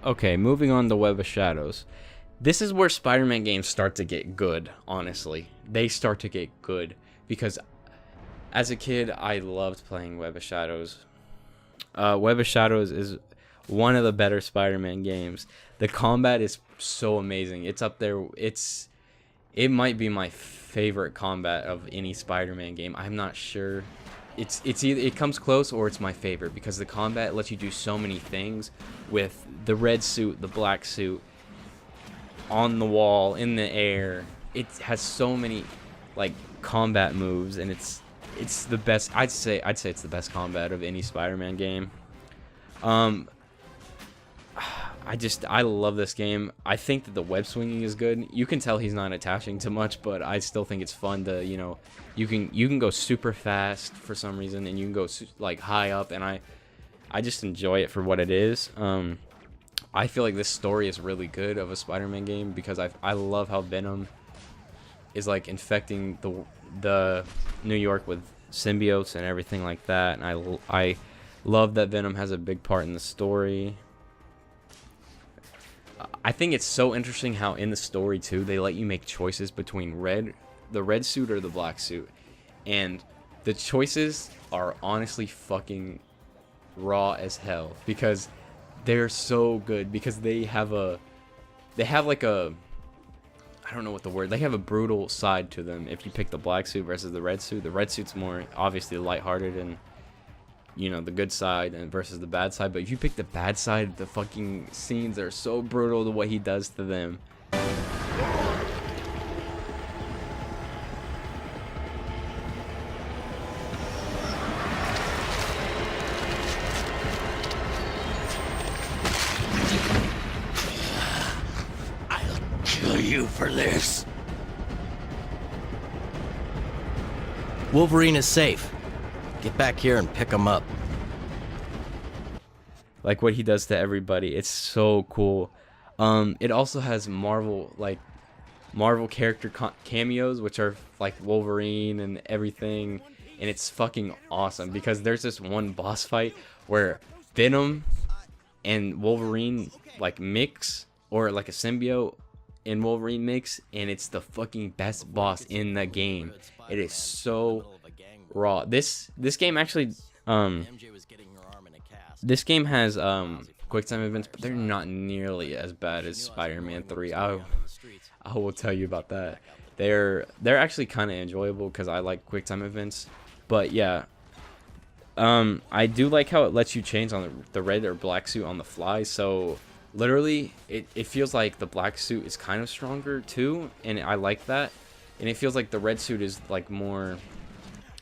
Okay, moving on to Web of Shadows. This is where Spider-Man games start to get good, honestly. They start to get good because as a kid, I loved playing Web of Shadows. Web of Shadows is one of the better Spider-Man games. The combat is so amazing. It's up there. It might be my favorite combat of any Spider-Man game. I'm not sure. It's either it comes close or it's my favorite because the combat lets you do so many things with the red suit, the black suit, on the wall, in the air. It has so many like combat moves, and it's the best. I'd say it's the best combat of any Spider-Man game. I love this game. I think that the web swinging is good. You can tell he's not attaching to much, but I still think it's fun to, you can go super fast for some reason, and you can go like high up, and I just enjoy it for what it is. I feel like this story is really good of a Spider-Man game because I love how Venom is like infecting the New York with symbiotes and everything like that, and I love that Venom has a big part in the story. I think it's so interesting how in the story too they let you make choices between the red suit or the black suit, and the choices are honestly fucking raw as hell because they're so good because they have like a, I don't know what the word, they have a brutal side to them. If you pick the black suit versus the red suit's more obviously lighthearted and the good side and versus the bad side. But if you pick the bad side, the fucking scenes are so brutal to what he does to them. I'll kill you for this. Wolverine is safe. Get back here and pick him up. Like what he does to everybody, it's so cool. It also has Marvel character cameos, which are like Wolverine and everything, and it's fucking awesome because there's this one boss fight where Venom and Wolverine like mix, or like a symbiote and Wolverine mix, and it's the fucking best boss in the game. It is so raw. This game actually this game has quick time events, but they're not nearly as bad as Spider-Man 3. I will tell you about that. They're actually kind of enjoyable because I like quick time events. But yeah, I do like how it lets you change on the red or black suit on the fly. So literally it feels like the black suit is kind of stronger too, and I like that. And it feels like the red suit is like more,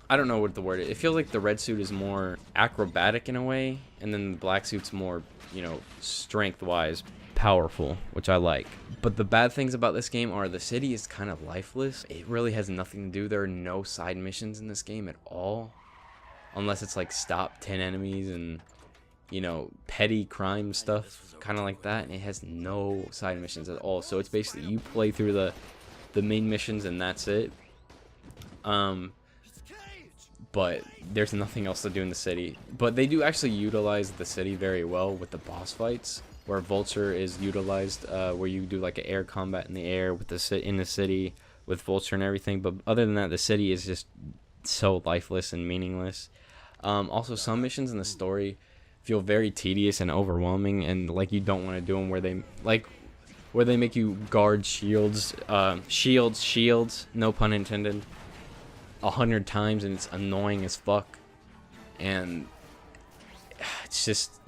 I don't know what the word is. It feels like the red suit is more acrobatic in a way, and then the black suit's more, strength-wise powerful, which I like. But the bad things about this game are the city is kind of lifeless. It really has nothing to do. There are no side missions in this game at all, unless it's like stop 10 enemies and, petty crime stuff, kind of like that. And it has no side missions at all. So it's basically you play through the main missions and that's it. But there's nothing else to do in the city. But they do actually utilize the city very well with the boss fights, where Vulture is utilized, where you do like an air combat in the air with in the city with Vulture and everything. But other than that, the city is just so lifeless and meaningless. Also, some missions in the story feel very tedious and overwhelming, and like you don't want to do them, where they make you guard shields, no pun intended, 100 times, and it's annoying as fuck, and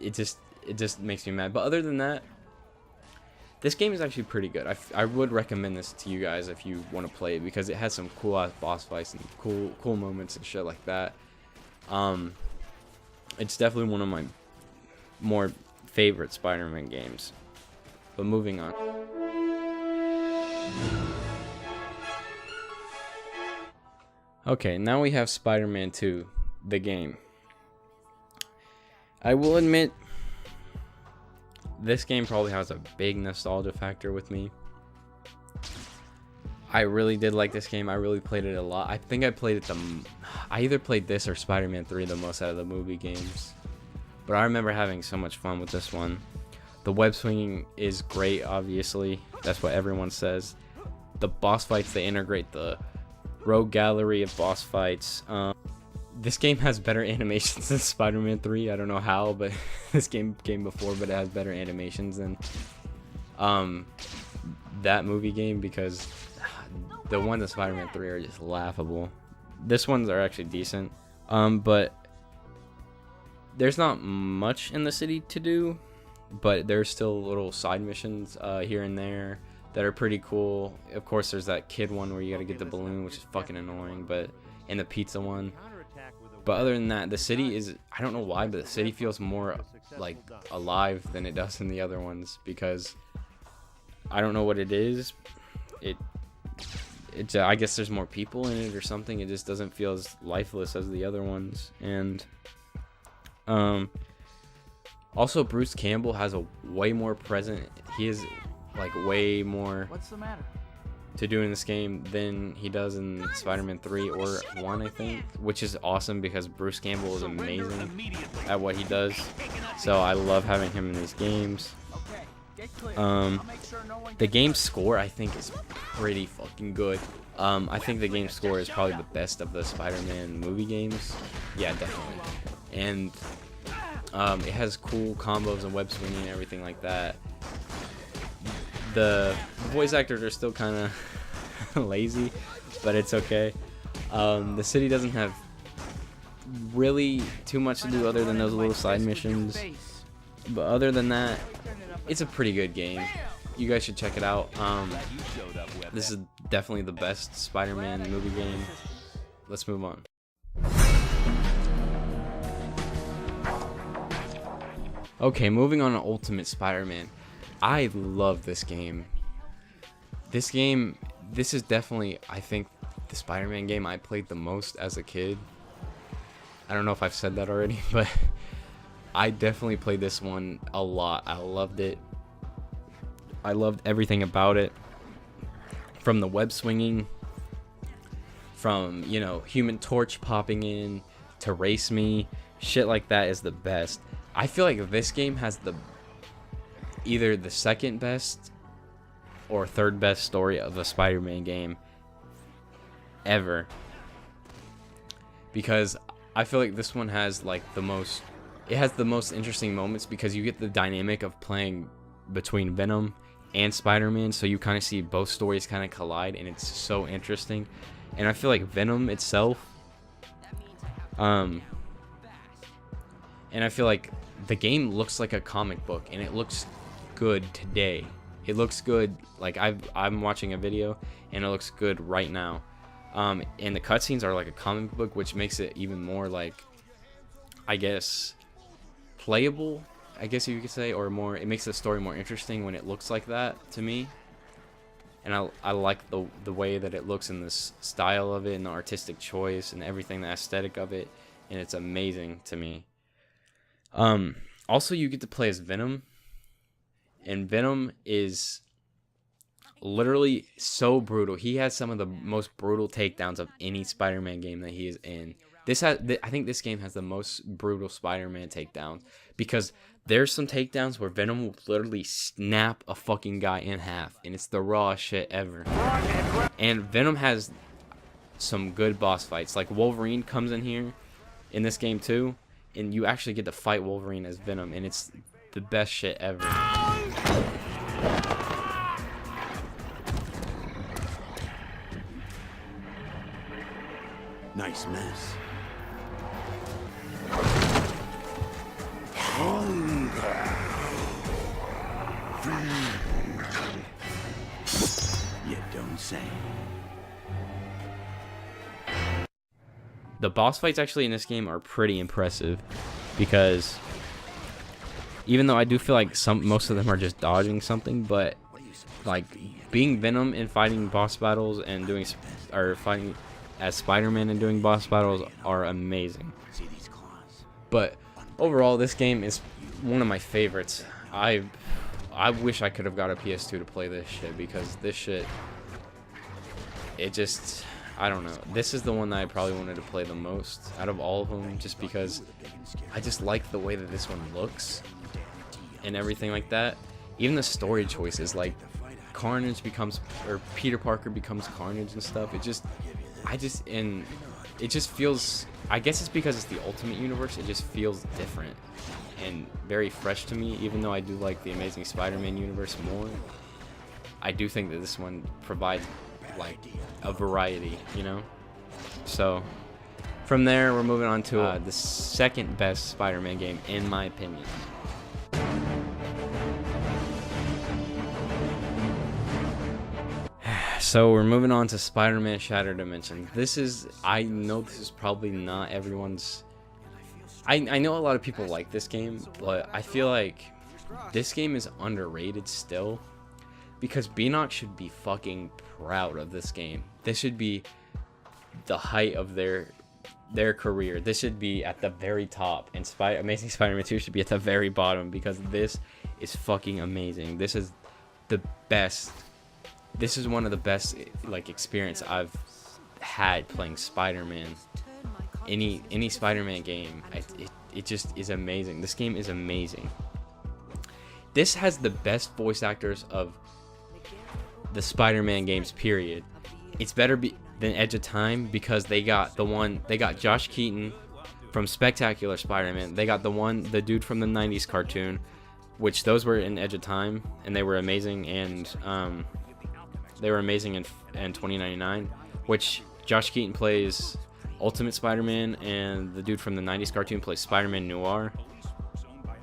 it just makes me mad. But other than that, this game is actually pretty good. I would recommend this to you guys if you want to play it, because it has some cool ass boss fights and cool moments and shit like that. It's definitely one of my more favorite Spider-Man games. But moving on. Okay, now we have Spider-Man 2, the game. I will admit, this game probably has a big nostalgia factor with me. I really did like this game. I really played it a lot. I think I played it I either played this or Spider-Man 3 the most out of the movie games. But I remember having so much fun with this one. The web swinging is great, obviously. That's what everyone says. The boss fights, they integrate the rogue gallery of boss fights. This game has better animations than Spider-Man 3. I don't know how, but this game came before, but it has better animations than that movie game, because the ones in Spider-Man 3 are just laughable. This ones are actually decent, but there's not much in the city to do, but there's still little side missions here and there that are pretty cool. Of course, there's that kid one where you gotta get the balloon, which is fucking annoying, and the pizza one. But other than that, the city is, I don't know why, but the city feels more like alive than it does in the other ones, because I don't know what it is. I guess there's more people in it or something. It just doesn't feel as lifeless as the other ones. And also Bruce Campbell has a way more present. He is like way more to do in this game than he does in Spider-Man 3 or 1, I think, which is awesome because Bruce Campbell is amazing at what he does. So I love having him in these games. The game score, I think, is pretty fucking good. I think the game score is probably the best of the Spider-Man movie games. Yeah, definitely. And it has cool combos and web swinging and everything like that. The voice actors are still kind of lazy, but it's okay. The city doesn't have really too much to do other than those little side missions. But other than that, it's a pretty good game. You guys should check it out. This is definitely the best Spider-Man movie game. Let's move on. Okay, moving on to Ultimate Spider-Man. I love this game. This is definitely, I think, the Spider-Man game I played the most as a kid. I don't know if I've said that already, but I definitely played this one a lot. I loved it. I loved everything about it. From the web swinging, from, you know, Human Torch popping in, to Race Me, shit like that is the best. I feel like this game has either the second best or third best story of a Spider-Man game ever, because I feel like this one has like the most interesting moments, because you get the dynamic of playing between Venom and Spider-Man, so you kind of see both stories kind of collide, and it's so interesting. And I feel like Venom itself, and I feel like the game looks like a comic book, and it looks good today. It looks good. Like I'm watching a video, and it looks good right now. And the cutscenes are like a comic book, which makes it even more, like, I guess, playable, I guess you could say, or more. It makes the story more interesting when it looks like that to me. And I like the way that it looks, in this style of it, and the artistic choice and everything, the aesthetic of it, and it's amazing to me. Also, you get to play as Venom, and Venom is literally so brutal. He has some of the most brutal takedowns of any Spider-Man game that he is in. I think this game has the most brutal Spider-Man takedowns, because there's some takedowns where Venom will literally snap a fucking guy in half, and it's the rawest shit ever. And Venom has some good boss fights. Like Wolverine comes in here in this game too, and you actually get to fight Wolverine as Venom, and it's the best shit ever. Nice mess. You don't say. The boss fights actually in this game are pretty impressive, because even though I do feel like most of them are just dodging something, but like being Venom and fighting boss battles and fighting as Spider-Man and doing boss battles are amazing. But overall, this game is one of my favorites. I wish I could have got a PS2 to play this shit, because this shit, it just, I don't know. This is the one that I probably wanted to play the most out of all of them, just because I just like the way that this one looks. and everything like that. Even the story choices, like Carnage becomes, or Peter Parker becomes Carnage and stuff. It just feels, I guess it's because it's the Ultimate Universe, it just feels different and very fresh to me. Even though I do like the Amazing Spider-Man universe more, I do think that this one provides like a variety, you know? So from there, we're moving on to the second best Spider-Man game, in my opinion. So we're moving on to Spider-Man Shattered Dimension. I know this is probably not everyone's... I know a lot of people like this game, but I feel like this game is underrated still. Because Beanox should be fucking proud of this game. This should be the height of their career. This should be at the very top, and Amazing Spider-Man 2 should be at the very bottom, because this is fucking amazing. This is the best. This is one of the best like experience I've had playing Spider-Man. Any Spider-Man game, it just is amazing. This game is amazing. This has the best voice actors of the Spider-Man games, period. It's better than Edge of Time, because they got Josh Keaton from Spectacular Spider-Man. They got the dude from the 90s cartoon, which those were in Edge of Time, and they were amazing, and they were amazing in 2099, which Josh Keaton plays Ultimate Spider-Man, and the dude from the 90s cartoon plays Spider-Man Noir,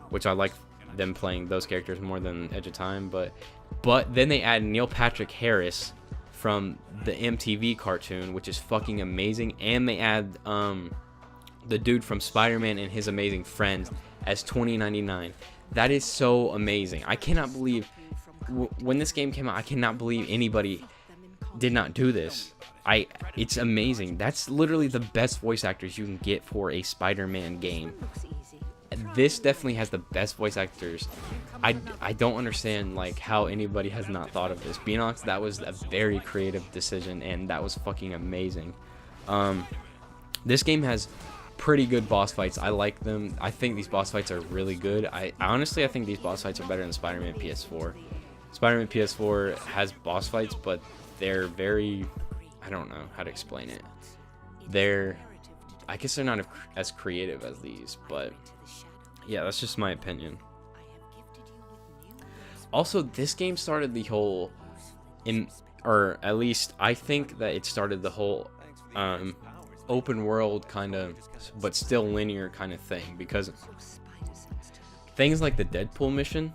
which I like them playing those characters more than Edge of Time. But then they add Neil Patrick Harris from the MTV cartoon, which is fucking amazing, and they add the dude from Spider-Man and His Amazing Friends as 2099. That is so amazing. I cannot believe when this game came out, I cannot believe anybody did not do this. It's amazing. That's literally the best voice actors you can get for a Spider-Man game. This definitely has the best voice actors. I don't understand like how anybody has not thought of this. Beanox, that was a very creative decision, and that was fucking amazing. This game has pretty good boss fights. I like them. I think these boss fights are really good. I honestly think these boss fights are better than Spider-Man PS4. Spider-Man PS4 has boss fights, but they're very, I don't know how to explain it. I guess they're not as creative as these, but yeah, that's just my opinion. Also, this game started the whole, or at least I think that it started the whole open world kind of, but still linear kind of thing, because things like the Deadpool mission,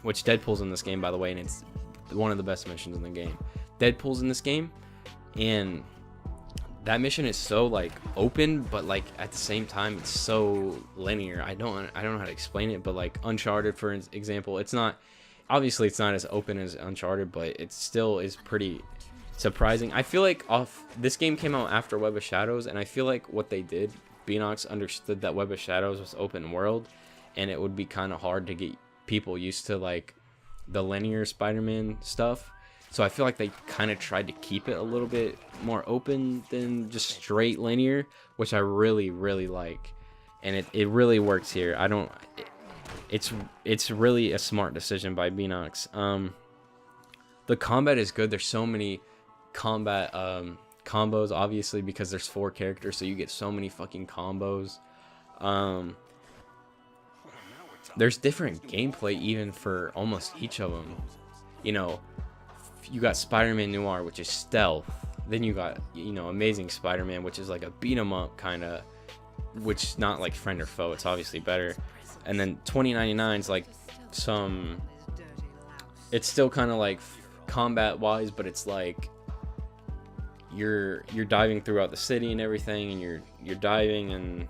which Deadpool's in this game, by the way, and it's one of the best missions in the game. Deadpool's in this game, and that mission is so like open, but like at the same time it's so linear. I don't know how to explain it, but like Uncharted, for example, it's not as open as Uncharted, but it still is pretty surprising. I feel like this game came out after Web of Shadows, and I feel like what they did, Beanox understood that Web of Shadows was open world, and it would be kind of hard to get people used to like the linear Spider-Man stuff. So I feel like they kind of tried to keep it a little bit more open than just straight linear, which I really, really like. And it really works here. It's really a smart decision by Beanox. The combat is good. There's so many combat combos, obviously, because there's 4 characters, so you get so many fucking combos. There's different gameplay even for almost each of them. You know, you got Spider-Man Noir, which is stealth. Then you got, you know, Amazing Spider-Man, which is like a beat 'em up kind of, which is not like friend or foe. It's obviously better. And then 2099 is like it's still kind of like combat wise, but it's like you're diving throughout the city and everything, and you're diving, and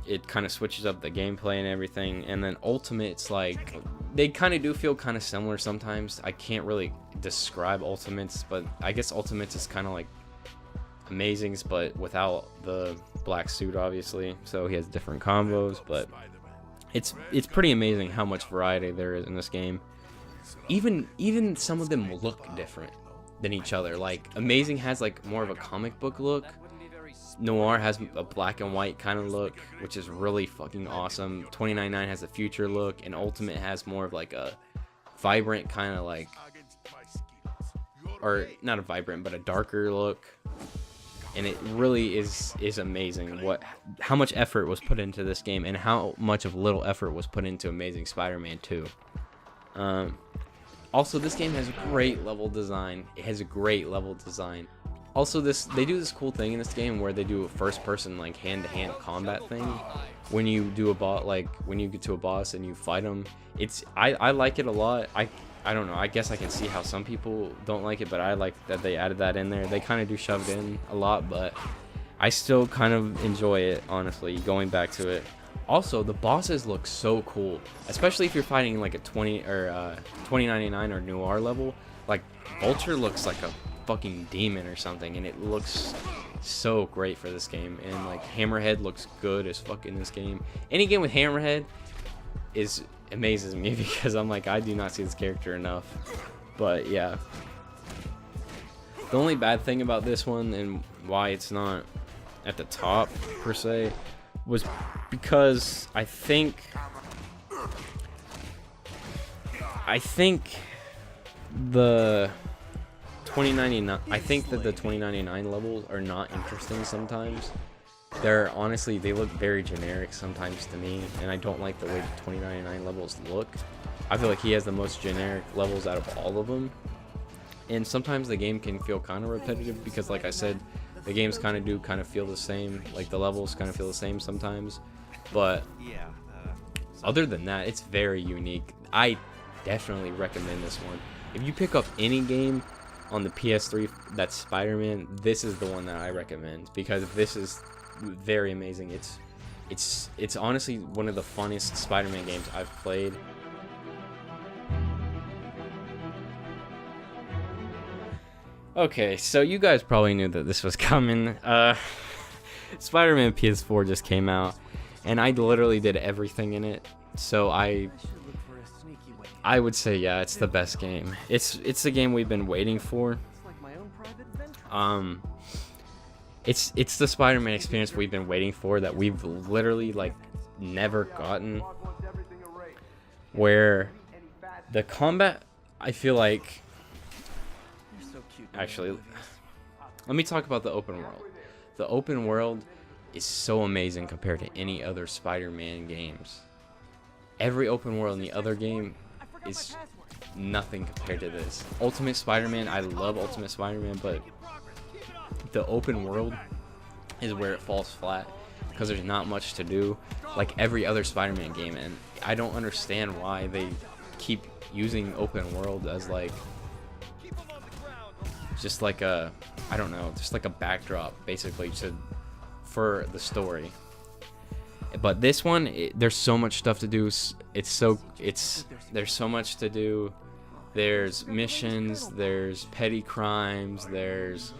it kind of switches up the gameplay and everything. And then Ultimate, it's like they kind of do feel kind of similar sometimes. I can't really describe Ultimates, but I guess Ultimates is kind of like Amazings, but without the black suit, obviously. So he has different combos, but it's pretty amazing how much variety there is in this game. Even some of them look different than each other. Like Amazing has like more of a comic book look, Noir has a black and white kind of look, which is really fucking awesome. 2099 has a future look, and Ultimate has more of like a vibrant kind of like, or not a vibrant, but a darker look. And it really is amazing how much effort was put into this game, and how much of little effort was put into Amazing Spider-Man 2. Also, this game has great level design. It has a great level design. Also, they do this cool thing in this game where they do a first-person like hand-to-hand combat thing. When you do a boss, like when you get to a boss and you fight them, I like it a lot. I don't know. I guess I can see how some people don't like it, but I like that they added that in there. They kind of do shove it in a lot, but I still kind of enjoy it, honestly, going back to it. Also, the bosses look so cool, especially if you're fighting like a 2099 or Noir level. Like Vulture looks like a fucking demon or something, and it looks so great for this game. And like Hammerhead looks good as fuck in this game. Any game with Hammerhead amazes me, because I'm like, I do not see this character enough. But yeah, the only bad thing about this one, and why it's not at the top per se, was because I think the 2099, I think that the 2099 levels are not interesting sometimes. They look very generic sometimes to me, and I don't like the way the 2099 levels look. I feel like he has the most generic levels out of all of them, and sometimes the game can feel kind of repetitive, because like I said, the games kind of feel the same, like the levels kind of feel the same sometimes. But other than that, it's very unique. I definitely recommend this one. If you pick up any game on the PS3 that's Spider-Man, this is the one that I recommend, because this is very amazing. It's honestly one of the funnest Spider-Man games I've played. Okay, so you guys probably knew that this was coming. Spider-Man PS4 just came out, and I literally did everything in it. So I would say, yeah, it's the best game. It's the game we've been waiting for. It's the Spider-Man experience we've been waiting for, that we've literally like never gotten. Where the combat, I feel like, actually, let me talk about the open world. The open world is so amazing compared to any other Spider-Man games. Every open world in the other game is nothing compared to this. Ultimate Spider-Man, I love Ultimate Spider-Man, but the open world is where it falls flat, because there's not much to do like every other Spider-Man game, and I don't understand why they keep using open world as like just like a, I don't know, just like a backdrop basically for the story. But this one, there's so much stuff to do. There's so much to do. There's missions, there's petty crimes, there's,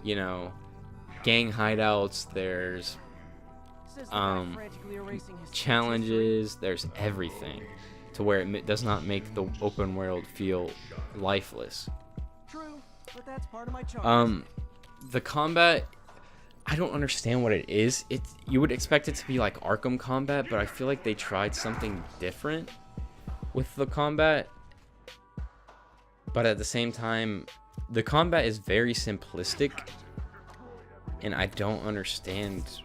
you know, gang hideouts, there's challenges, there's everything, to where it does not make the open world feel lifeless. But that's part of my charm. The combat, I don't understand what it is. You would expect it to be like Arkham combat, but I feel like they tried something different with the combat. But at the same time, the combat is very simplistic, and I don't understand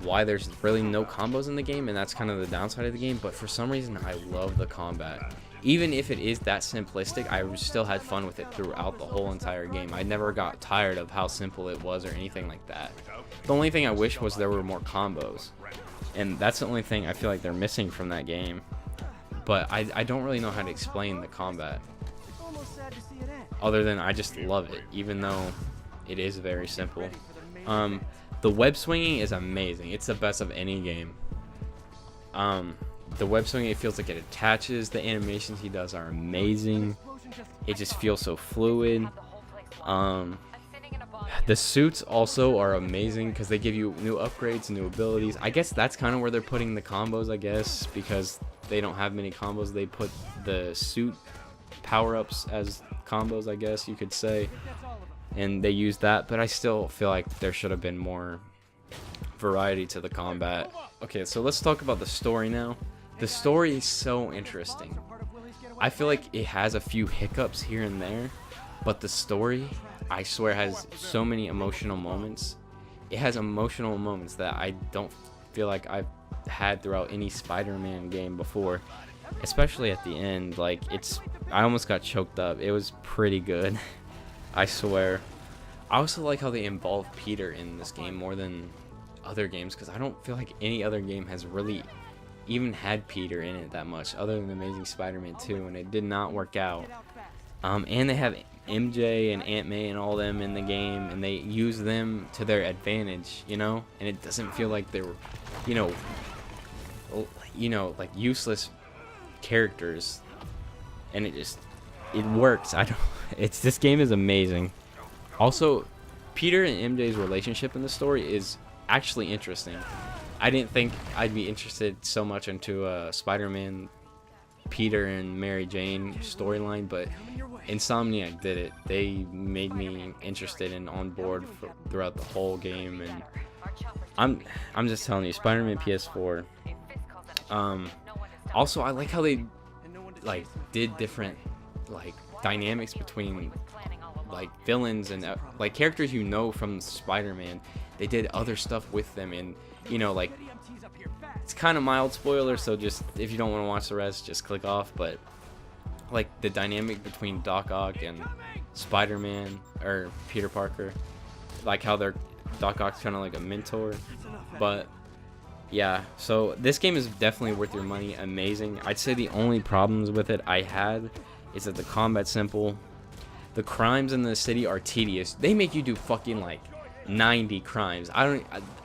why there's really no combos in the game, and that's kind of the downside of the game. But for some reason, I love the combat. Even if it is that simplistic, I still had fun with it throughout the whole entire game. I never got tired of how simple it was or anything like that. The only thing I wish was there were more combos, and that's the only thing I feel like they're missing from that game. But I don't really know how to explain the combat, other than I just love it, even though it is very simple. The web swinging is amazing. It's the best of any game. The web swinging, it feels like it attaches. The animations he does are amazing. It just feels so fluid. The suits also are amazing, because they give you new upgrades, new abilities. I guess that's kind of where they're putting the combos, I guess, because they don't have many combos. They put the suit power-ups as combos, I guess you could say, and they use that. But I still feel like there should have been more variety to the combat. Okay, so let's talk about the story now. The story is so interesting. I feel like it has a few hiccups here and there, but the story, I swear, has so many emotional moments. It has emotional moments that I don't feel like I've had throughout any Spider-Man game before, especially at the end. Like, I almost got choked up. It was pretty good. I swear. I also like how they involve Peter in this game more than other games, because I don't feel like any other game has really even had Peter in it that much, other than Amazing Spider-Man 2, and it did not work out. And they have MJ and Aunt May and all them in the game, and they use them to their advantage, you know, and it doesn't feel like they're, you know, like useless characters, and it works. This game is amazing. Also, Peter and MJ's relationship in the story is actually interesting. I didn't think I'd be interested so much into Spider-Man, Peter and Mary Jane storyline, but Insomniac did it. They made me interested and on board throughout the whole game, and I'm just telling you, Spider-Man PS4. Also, I like how they like did different like dynamics between like villains and like characters you know from Spider-Man. They did other stuff with them, and you know, like, it's kind of mild spoiler, so just if you don't want to watch the rest, just click off. But like the dynamic between Doc Ock and Spider-Man or Peter Parker, like how Doc Ock's kind of like a mentor. But yeah, so this game is definitely worth your money. Amazing. I'd say the only problems with it I had is that the combat's simple. The crimes in the city are tedious. They make you do fucking like 90 crimes. I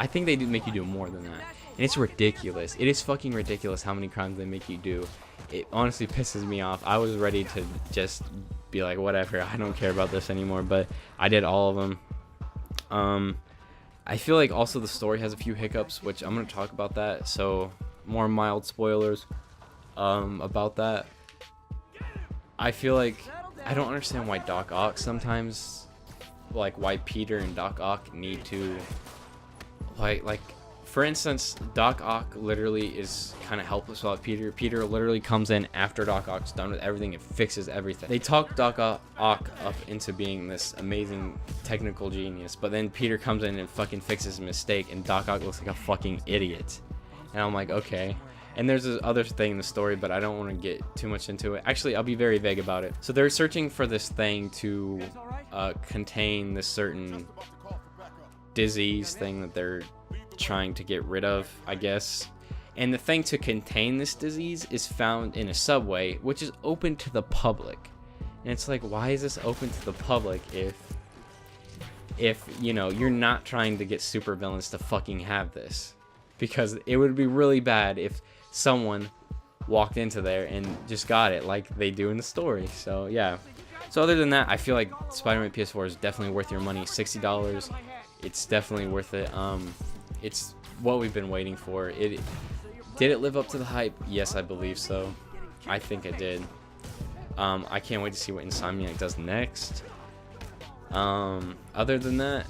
think they do make you do more than that, and it's ridiculous. It is fucking ridiculous how many crimes they make you do. It honestly pisses me off. I was ready to just be like, whatever, I don't care about this anymore, but I did all of them. I feel like also the story has a few hiccups, which I'm going to talk about that, so more mild spoilers about that. I feel like I don't understand why Doc Ock sometimes, like why Peter and Doc Ock need to like for instance, Doc Ock literally is kind of helpless without Peter. Peter literally comes in after Doc Ock's done with everything and fixes everything. They talk Doc Ock up into being this amazing technical genius, but then Peter comes in and fucking fixes a mistake, and Doc Ock looks like a fucking idiot. And I'm like, okay. And there's this other thing in the story, but I don't want to get too much into it. Actually, I'll be very vague about it. So they're searching for this thing to contain this certain disease thing that they're trying to get rid of, I guess. And the thing to contain this disease is found in a subway, which is open to the public. And it's like, why is this open to the public if you know, you're not trying to get supervillains to fucking have this? Because it would be really bad if someone walked into there and just got it like they do in the story. So yeah. So other than that, I feel like Spider-Man PS4 is definitely worth your money. $60. It's definitely worth it. It's what we've been waiting for. Did it live up to the hype? Yes, I believe so. I think it did. I can't wait to see what Insomniac does next. Other than that,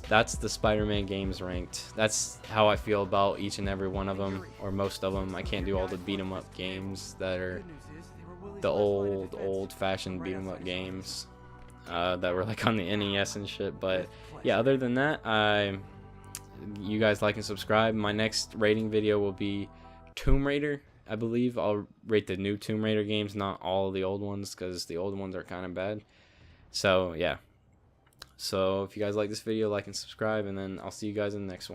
that's the Spider-Man games ranked. That's how I feel about each and every one of them, or most of them. I can't do all the beat 'em up games that are the old-fashioned beat 'em up games that were like on the NES and shit. But yeah, other than that, you guys like and subscribe. My next rating video will be Tomb Raider. I believe I'll rate the new Tomb Raider games, not all the old ones, because the old ones are kind of bad. So yeah. So if you guys like this video, like and subscribe, and then I'll see you guys in the next one.